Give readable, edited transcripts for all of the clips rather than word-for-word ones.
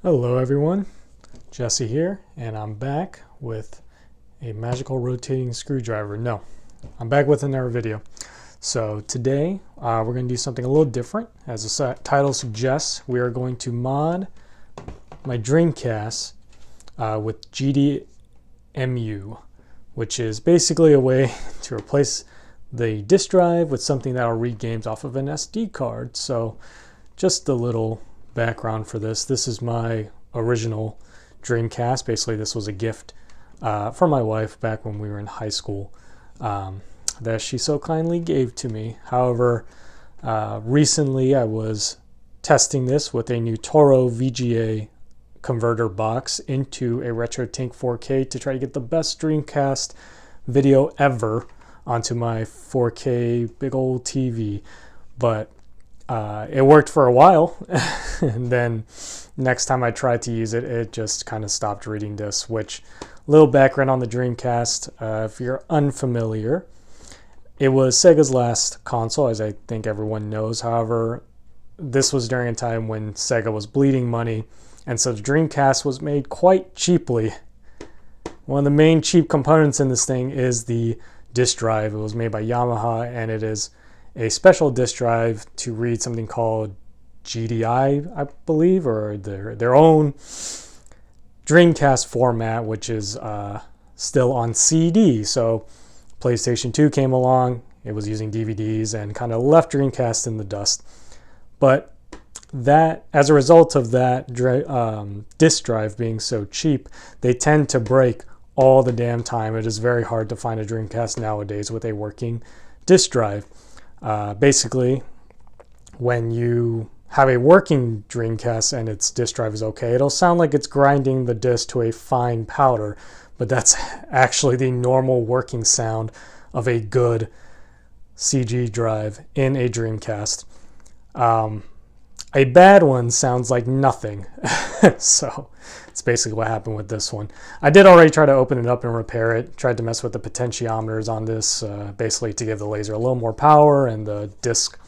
Hello everyone, Jesse here, and I'm back with a magical rotating screwdriver. No, I'm back with another video. So today we're going to do something a little different. As the title suggests, we are going to mod my Dreamcast with GDEMU, which is basically a way to replace the disk drive with something that will read games off of an SD card. So just a little background for this. This is my original Dreamcast. Basically, this was a gift from my wife back when we were in high school that she so kindly gave to me. However, recently I was testing this with a new Toro VGA converter box into a RetroTink 4K to try to get the best Dreamcast video ever onto my 4K big old TV. But it worked for a while, and then next time I tried to use it, it just kind of stopped reading discs. Which, little background on the Dreamcast, if you're unfamiliar, it was Sega's last console, as I think everyone knows. However, this was during a time when Sega was bleeding money, and so the Dreamcast was made quite cheaply. One of the main cheap components in this thing is the disk drive. It was made by Yamaha, and it is a special disk drive to read something called GDI, I believe, or their own Dreamcast format, which is still on CD. So PlayStation 2 came along, it was using DVDs and kind of left Dreamcast in the dust. But that, as a result of that disk drive being so cheap, they tend to break all the damn time. It is very hard to find a Dreamcast nowadays with a working disk drive. Basically, when you have a working Dreamcast and its disk drive is okay, it'll sound like it's grinding the disk to a fine powder, but that's actually the normal working sound of a good CG drive in a Dreamcast. A bad one sounds like nothing. So it's basically what happened with this one. I did already try to open it up and repair it. Tried to mess with the potentiometers on this, basically to give the laser a little more power and the disc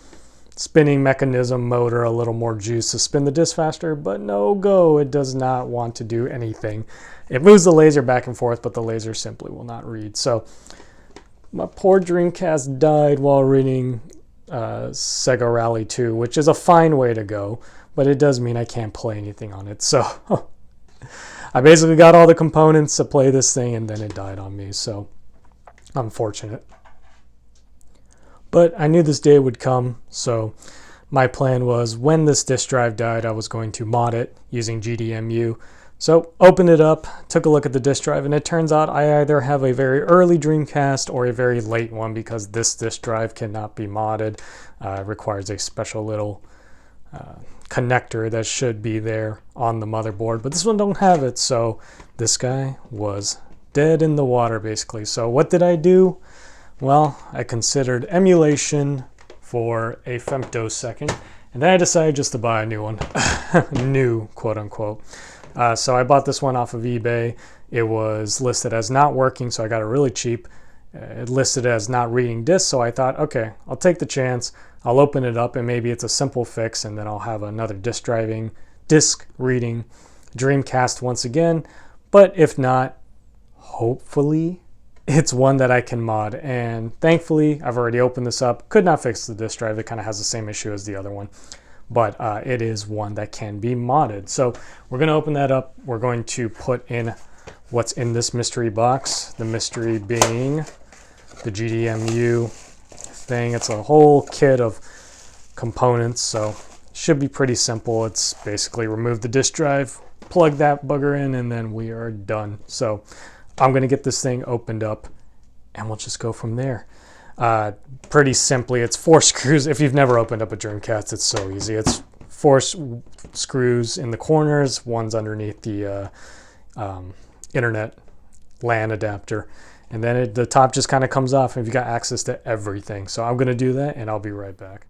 spinning mechanism motor a little more juice to spin the disc faster, but no go. It does not want to do anything. It moves the laser back and forth, but the laser simply will not read. So my poor Dreamcast died while reading Sega Rally 2, which is a fine way to go, but it does mean I can't play anything on it. So I basically got all the components to play this thing, and then it died on me. So unfortunate. But I knew this day would come, so my plan was when this disk drive died, I was going to mod it using GDEMU. So opened it up, took a look at the disk drive, and it turns out I either have a very early Dreamcast or a very late one, because this disk drive cannot be modded. It requires a special little connector that should be there on the motherboard, but this one don't have it, so this guy was dead in the water basically. So what did I do? Well, I considered emulation for a femtosecond, and then I decided just to buy a new one. New, quote unquote. So I bought this one off of eBay. It was listed as not working, so I got it really cheap. It listed as not reading discs, so I thought, okay, I'll take the chance. I'll open it up, and maybe it's a simple fix, and then I'll have another disc reading Dreamcast once again. But if not, hopefully it's one that I can mod. And thankfully, I've already opened this up. Could not fix the disk drive. It kind of has the same issue as the other one. But it is one that can be modded. So we're going to open that up. We're going to put in what's in this mystery box. The mystery being the GDEMU thing. It's a whole kit of components, so it should be pretty simple. It's basically remove the disk drive, plug that bugger in, and then we are done. So I'm going to get this thing opened up, and we'll just go from there. Pretty simply, it's 4 screws. If you've never opened up a Dreamcast, it's so easy. It's 4 screws in the corners, one's underneath the internet LAN adapter, and then the top just kind of comes off, and you've got access to everything. So I'm going to do that, and I'll be right back.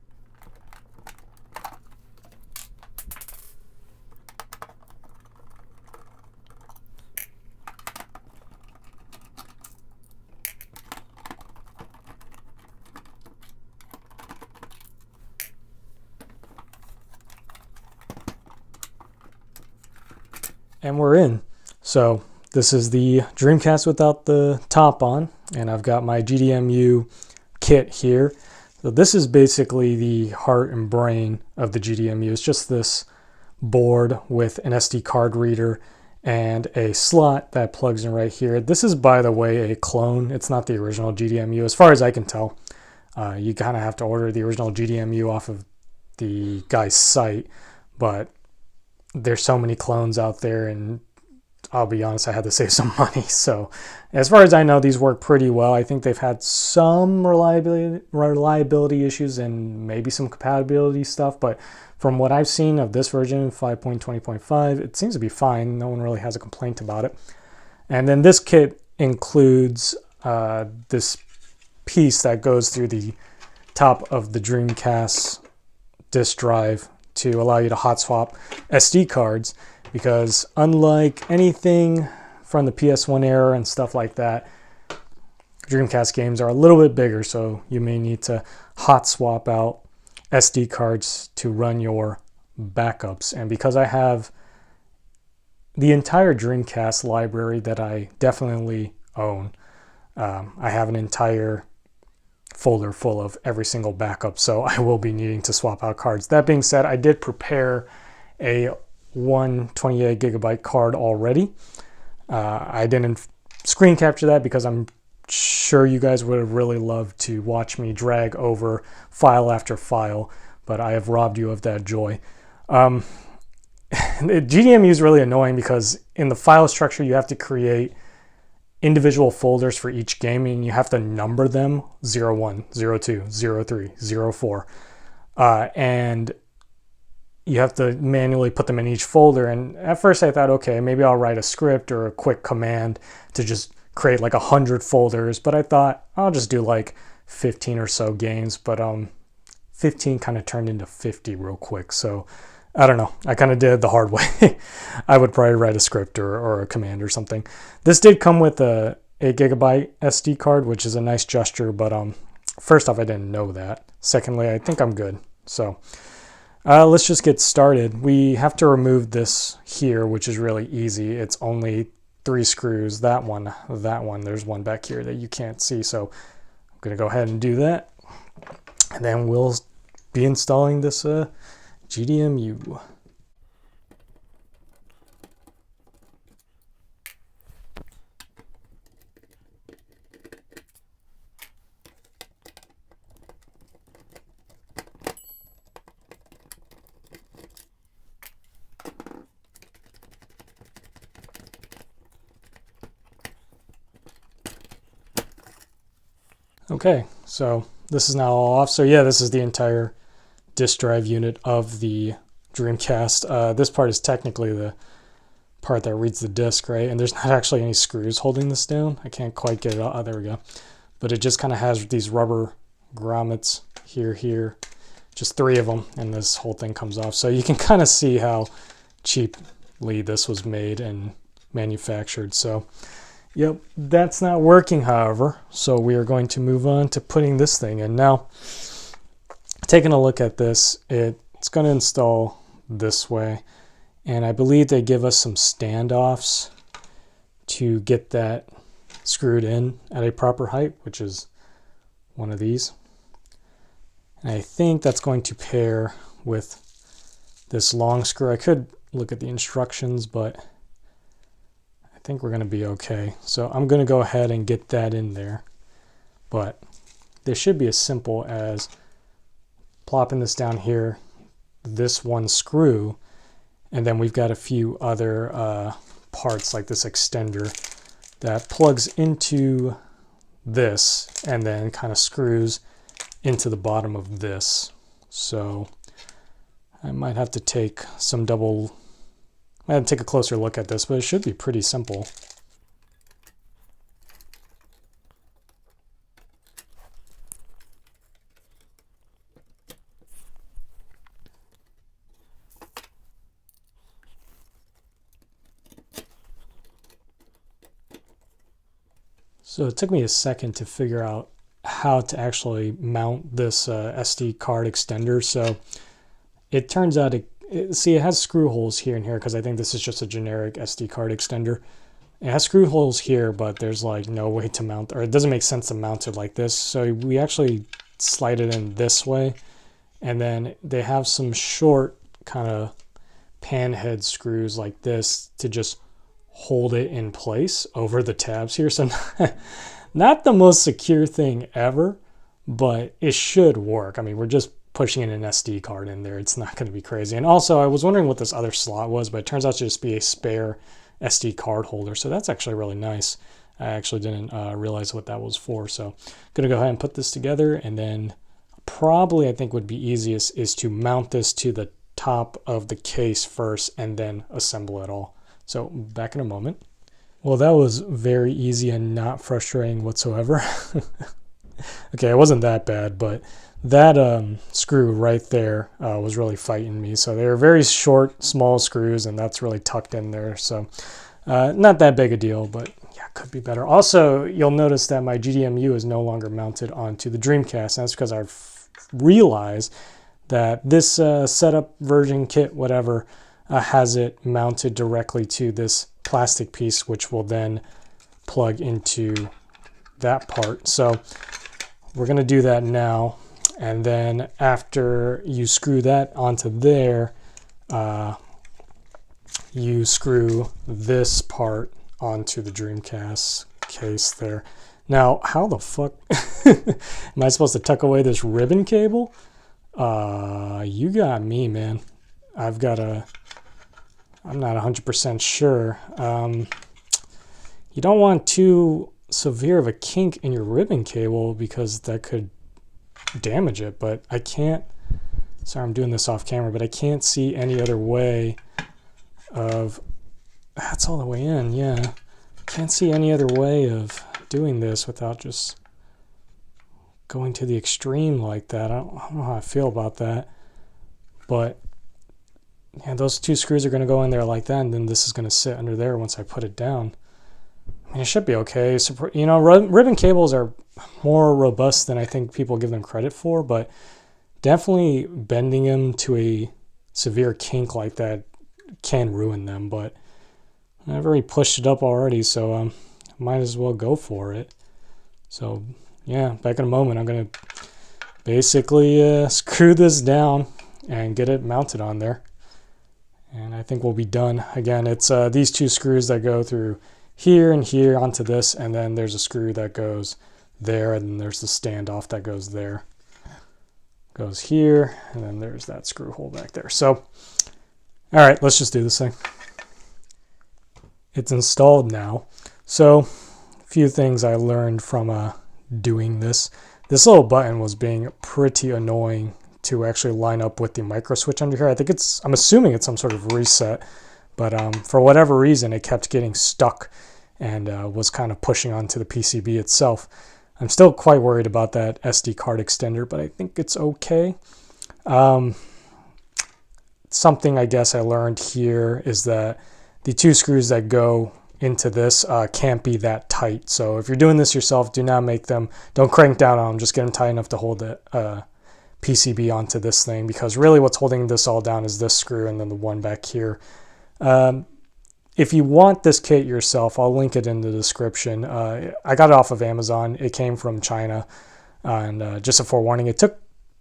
And we're in. So this is the Dreamcast without the top on, and I've got my GDEMU kit here. So this is basically the heart and brain of the GDEMU. It's just this board with an SD card reader and a slot that plugs in right here. This is, by the way, a clone. It's not the original GDEMU as far as I can tell. You kind of have to order the original GDEMU off of the guy's site, but there's so many clones out there, and I'll be honest, I had to save some money. So as far as I know, these work pretty well. I think they've had some reliability issues and maybe some compatibility stuff, but from what I've seen of this version, 5.20.5, it seems to be fine. No one really has a complaint about it. And then this kit includes this piece that goes through the top of the Dreamcast disk drive to allow you to hot swap SD cards, because unlike anything from the PS1 era and stuff like that, Dreamcast games are a little bit bigger, so you may need to hot swap out SD cards to run your backups. And because I have the entire Dreamcast library that I definitely own, I have an entire folder full of every single backup, so I will be needing to swap out cards. That being said, I did prepare a 128 gigabyte card already. I didn't screen capture that because I'm sure you guys would have really loved to watch me drag over file after file, but I have robbed you of that joy. GDEMU is really annoying because in the file structure you have to create individual folders for each game, and you have to number them 01, 02, 03, 04. And you have to manually put them in each folder. And at first I thought, okay, maybe I'll write a script or a quick command to just create like 100 folders. But I thought I'll just do like 15 or so games. But 15 kind of turned into 50 real quick. So I don't know. I kind of did it the hard way. I would probably write a script or a command or something. This did come with a 8 gigabyte SD card, which is a nice gesture. But first off, I didn't know that. Secondly, I think I'm good. So let's just get started. We have to remove this here, which is really easy. It's only 3 screws. That one. There's one back here that you can't see. So I'm going to go ahead and do that. And then we'll be installing this GDEMU. Okay, so this is now all off. So yeah, this is the entire disk drive unit of the Dreamcast. This part is technically the part that reads the disk, right? And there's not actually any screws holding this down. I can't quite get it out. Oh, there we go. But it just kind of has these rubber grommets here, just 3 of them, and this whole thing comes off. So you can kind of see how cheaply this was made and manufactured. So yep, that's not working, however. So we are going to move on to putting this thing in. Now, taking a look at this, it's going to install this way. And I believe they give us some standoffs to get that screwed in at a proper height, which is one of these. And I think that's going to pair with this long screw. I could look at the instructions, but I think we're going to be okay. So I'm going to go ahead and get that in there. But this should be as simple as plopping this down here, this one screw, and then we've got a few other parts like this extender that plugs into this and then kind of screws into the bottom of this. So I might have to take a closer look at this, but it should be pretty simple. So it took me a second to figure out how to actually mount this SD card extender. So it turns out see, it has screw holes here and here because I think this is just a generic SD card extender. It has screw holes here, but there's like no way to mount, or it doesn't make sense to mount it like this. So we actually slide it in this way, and then they have some short kind of pan head screws like this to just hold it in place over the tabs here. So not the most secure thing ever, but it should work. I mean, we're just pushing in an SD card in there. It's not going to be crazy. And also, I was wondering what this other slot was, but it turns out to just be a spare SD card holder. So that's actually really nice. I actually didn't realize what that was for. So I'm going to go ahead and put this together, and then probably I think would be easiest is to mount this to the top of the case first and then assemble it all. So back in a moment. Well, that was very easy and not frustrating whatsoever. Okay, it wasn't that bad, but that screw right there was really fighting me. So they were very short, small screws, and that's really tucked in there. So not that big a deal, but yeah, could be better. Also, you'll notice that my GDEMU is no longer mounted onto the Dreamcast. And that's because I've realized that this setup version kit, whatever, has it mounted directly to this plastic piece, which will then plug into that part. So we're going to do that now. And then after you screw that onto there, you screw this part onto the Dreamcast case there. Now, how the fuck am I supposed to tuck away this ribbon cable? You got me, man. I'm not 100% sure. You don't want too severe of a kink in your ribbon cable because that could damage it, but I can't, sorry, I'm doing this off camera, but I can't see any other way of, that's all the way in, yeah. Can't see any other way of doing this without just going to the extreme like that. I don't know how I feel about that, but yeah, those two screws are going to go in there like that, and then this is going to sit under there once I put it down. I mean, it should be okay. So, you know, ribbon cables are more robust than I think people give them credit for, but definitely bending them to a severe kink like that can ruin them. But I've already pushed it up already, so might as well go for it. So yeah, back in a moment, I'm going to basically screw this down and get it mounted on there. And I think we'll be done. Again, it's these two screws that go through here and here onto this, and then there's a screw that goes there, and then there's the standoff that goes there. Goes here, and then there's that screw hole back there. So, all right, let's just do this thing. It's installed now. So, a few things I learned from doing this. This little button was being pretty annoying to actually line up with the micro switch under here. I think I'm assuming it's some sort of reset, but for whatever reason, it kept getting stuck and was kind of pushing onto the PCB itself. I'm still quite worried about that SD card extender, but I think it's okay. Something I guess I learned here is that the two screws that go into this can't be that tight. So if you're doing this yourself, don't crank down on them, just get them tight enough to hold the PCB onto this thing, because really what's holding this all down is this screw and then the one back here. If you want this kit yourself, I'll link it in the description. I got it off of Amazon. It came from China, and just a forewarning, it took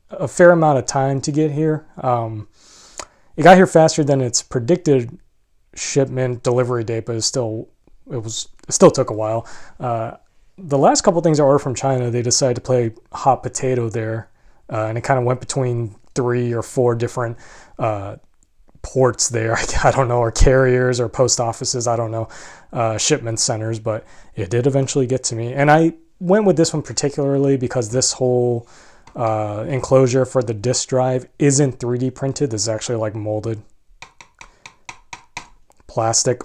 a fair amount of time to get here. It got here faster than its predicted shipment delivery date, but it still took a while. The last couple things I ordered from China, they decided to play hot potato there, and it kind of went between 3 or 4 different ports there. I don't know, or carriers or post offices, I don't know, shipment centers, but it did eventually get to me. And I went with this one particularly because this whole enclosure for the disk drive isn't 3D printed. This is actually like molded plastic.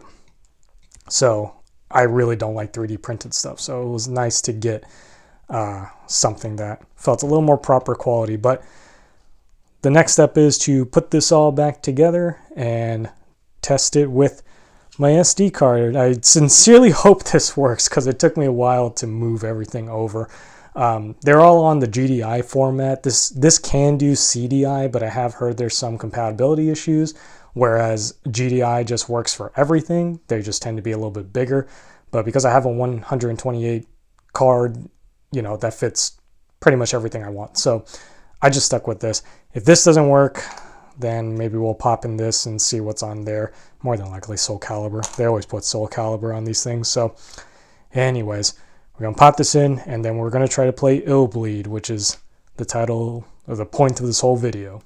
So I really don't like 3D printed stuff. So it was nice to get something that felt a little more proper quality. But the next step is to put this all back together and test it with my SD card. I sincerely hope this works because it took me a while to move everything over. They're all on the GDI format. This can do CDI, but I have heard there's some compatibility issues, whereas GDI just works for everything. They just tend to be a little bit bigger. But because I have a 128 card, that fits pretty much everything I want. So I just stuck with this. If this doesn't work, then maybe we'll pop in this and see what's on there. More than likely Soul Calibur. They always put Soul Calibur on these things. So anyways, we're going to pop this in, and then we're going to try to play Illbleed, which is the title or the point of this whole video.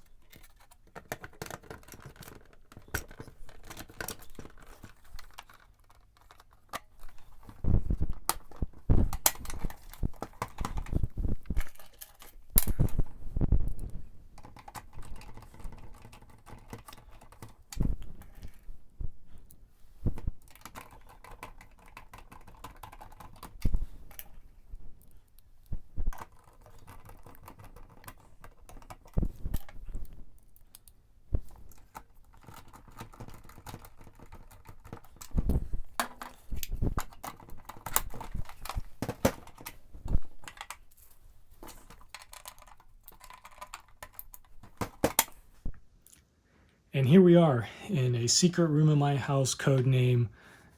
And here we are in a secret room in my house, codename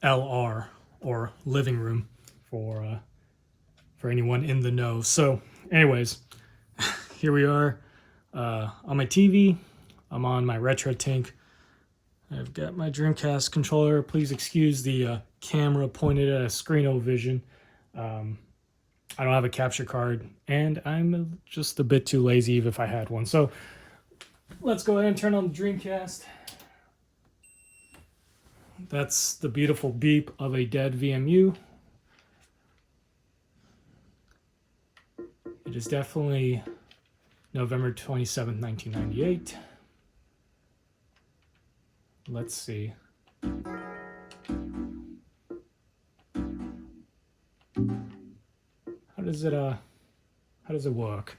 LR, or living room for anyone in the know. So anyways, here we are on my TV. I'm on my Retro Tink. I've got my Dreamcast controller. Please excuse the camera pointed at a Screen-O-Vision. I don't have a capture card, and I'm just a bit too lazy even if I had one. So let's go ahead and turn on the Dreamcast. That's the beautiful beep of a dead VMU. It is definitely November 27th, 1998. Let's see. How does it work?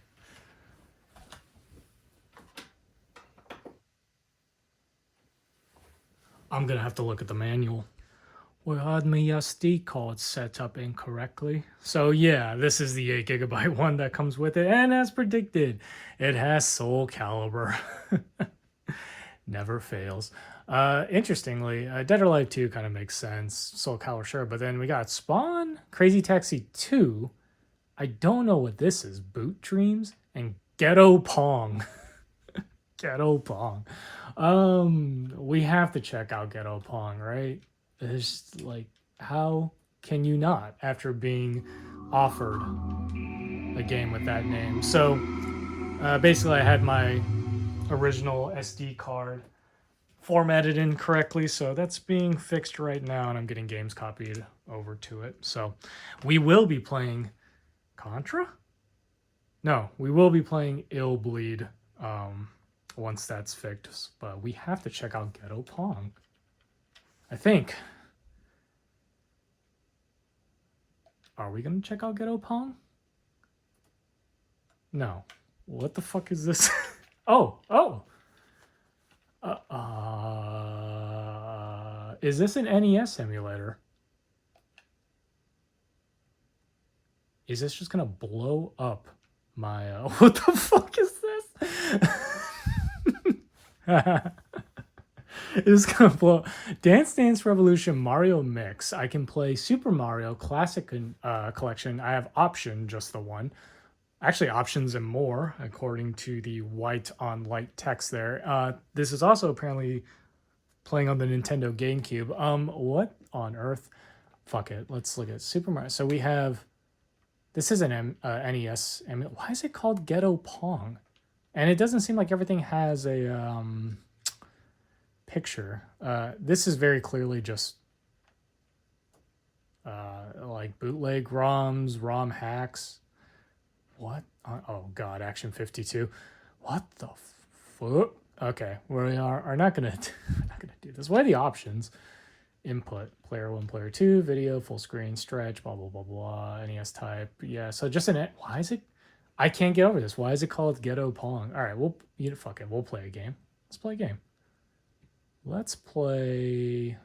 I'm gonna have to look at the manual. We had my SD card set up incorrectly. So yeah, this is the 8GB one that comes with it, and as predicted, it has Soul Calibur. Never fails. Interestingly, Dead or Alive 2 kind of makes sense. Soul Calibur, sure, but then we got Spawn, Crazy Taxi 2. I don't know what this is. Boot Dreams and Ghetto Pong. Ghetto Pong. We have to check out Ghetto Pong, right? It's like, how can you not after being offered a game with that name? So basically I had my original SD card formatted incorrectly, so that's being fixed right now, and I'm getting games copied over to it. So we will be playing Contra? No, we will be playing Illbleed once that's fixed, but we have to check out Ghetto Pong. I think. Are we going to check out Ghetto Pong? No. What the fuck is this? Oh. Is this an NES emulator? Is this just gonna blow up my what the fuck is this? It's gonna blow. Dance Dance Revolution Mario Mix. I can play Super Mario Classic Collection. I have option, just the one. Actually, options and more, according to the white on light text there. This is also apparently playing on the Nintendo GameCube. What on earth? Fuck it. Let's look at Super Mario. So we have. This is an NES. Why is it called Ghetto Pong? And it doesn't seem like everything has a picture. This is very clearly just like bootleg ROMs, ROM hacks. What? Oh God, Action 52. What the fuck? Okay, we are not gonna do this. What are the options? Input, player 1, player 2, video, full screen, stretch, blah blah blah blah. NES type, yeah. So just why is it? I can't get over this. Why is it called Ghetto Pong? All right, fuck it. We'll play a game. Let's play a game. Let's play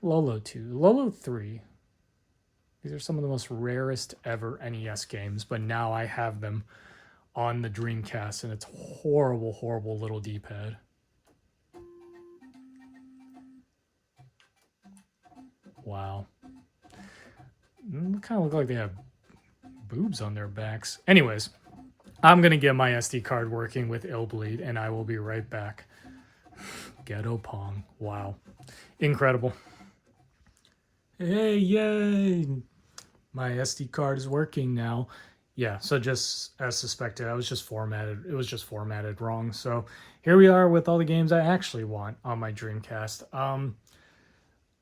Lolo 2, Lolo 3. These are some of the most rarest ever NES games, but now I have them on the Dreamcast, and it's horrible, horrible little D-pad. Wow. Kind of look like they have boobs on their backs. Anyways, I'm going to get my SD card working with Illbleed, and I will be right back. Ghetto Pong. Wow. Incredible. Hey, yay! My SD card is working now. Yeah, so just as suspected, it was just formatted wrong. So here we are with all the games I actually want on my Dreamcast.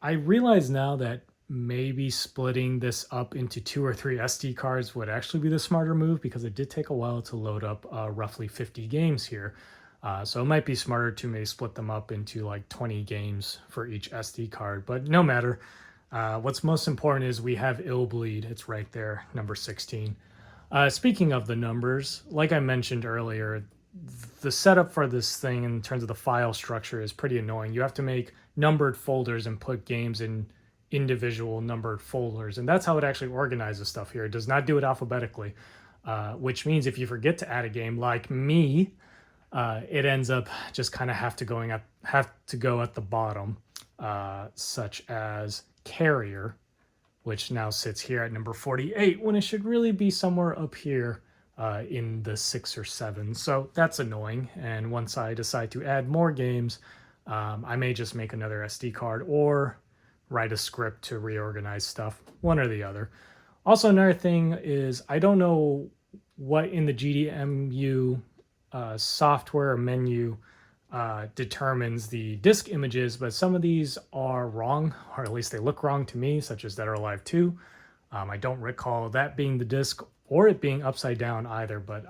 I realize now that maybe splitting this up into 2 or 3 SD cards would actually be the smarter move, because it did take a while to load up roughly 50 games here. So it might be smarter to maybe split them up into like 20 games for each SD card, but no matter. What's most important is we have Illbleed. It's right there, number 16. Speaking of the numbers, like I mentioned earlier, the setup for this thing in terms of the file structure is pretty annoying. You have to make numbered folders and put games in individual numbered folders, and that's how it actually organizes stuff here. It does not do it alphabetically, which means if you forget to add a game like me, it ends up just kind of have to go at the bottom, such as Carrier, which now sits here at number 48 when it should really be somewhere up here in the 6 or 7. So that's annoying. And once I decide to add more games, I may just make another SD card or write a script to reorganize stuff, one or the other. Also, another thing is I don't know what in the GDEMU software menu determines the disk images, but some of these are wrong, or at least they look wrong to me, such as Dead or Alive 2. I don't recall that being the disk or it being upside down either, but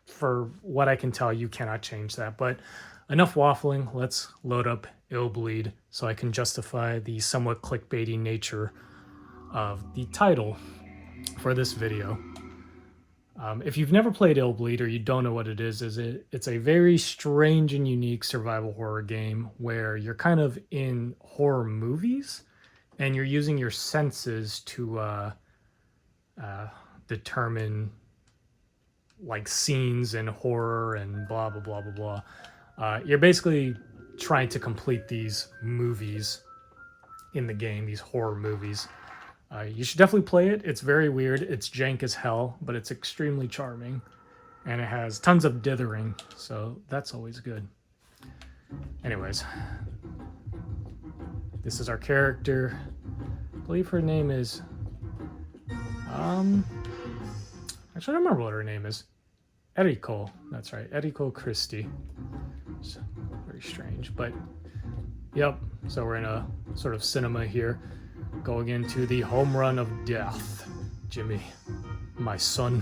for what I can tell, you cannot change that. But enough waffling, let's load up Illbleed so I can justify the somewhat clickbaity nature of the title for this video. If you've never played Illbleed or you don't know what it is it's a very strange and unique survival horror game where you're kind of in horror movies and you're using your senses to determine like scenes in horror and blah, blah, blah, blah, blah. You're basically trying to complete these movies in the game, these horror movies. You should definitely play it. It's very weird. It's jank as hell, but it's extremely charming. And it has tons of dithering, so that's always good. Anyways, this is our character. I believe her name is... Actually, I don't remember what her name is. Eriko. That's right. Eriko Christie. So, very strange, but... Yep, so we're in a sort of cinema here. Going into the home run of death. Jimmy, my son.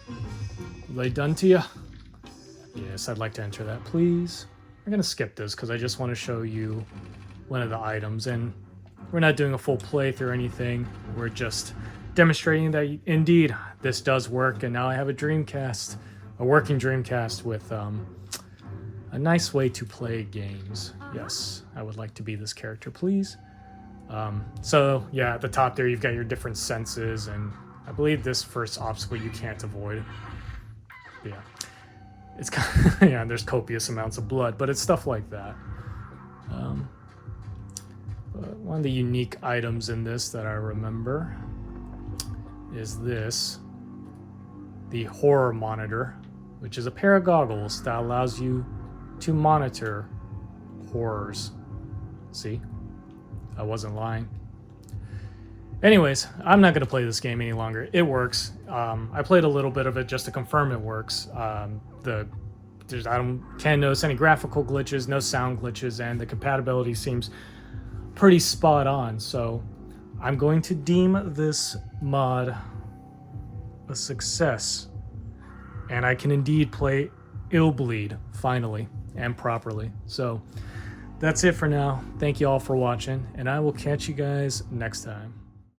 Are they done to you? Yes, I'd like to enter that, please. We're going to skip this because I just want to show you one of the items. And we're not doing a full playthrough or anything. We're just demonstrating that, indeed, this does work. And now I have a Dreamcast, a working Dreamcast with a nice way to play games. Yes, I would like to be this character, please. So yeah, at the top there, you've got your different senses, and I believe this first obstacle you can't avoid. Yeah, it's kind of, yeah, there's copious amounts of blood, but it's stuff like that. But one of the unique items in this that I remember is this, the horror monitor, which is a pair of goggles that allows you to monitor horrors. See? I wasn't lying. Anyways, I'm not going to play this game any longer. It works. I played a little bit of it just to confirm it works. I can't notice any graphical glitches, no sound glitches, and the compatibility seems pretty spot on. So I'm going to deem this mod a success. And I can indeed play Illbleed, finally, and properly. So... that's it for now. Thank you all for watching, and I will catch you guys next time.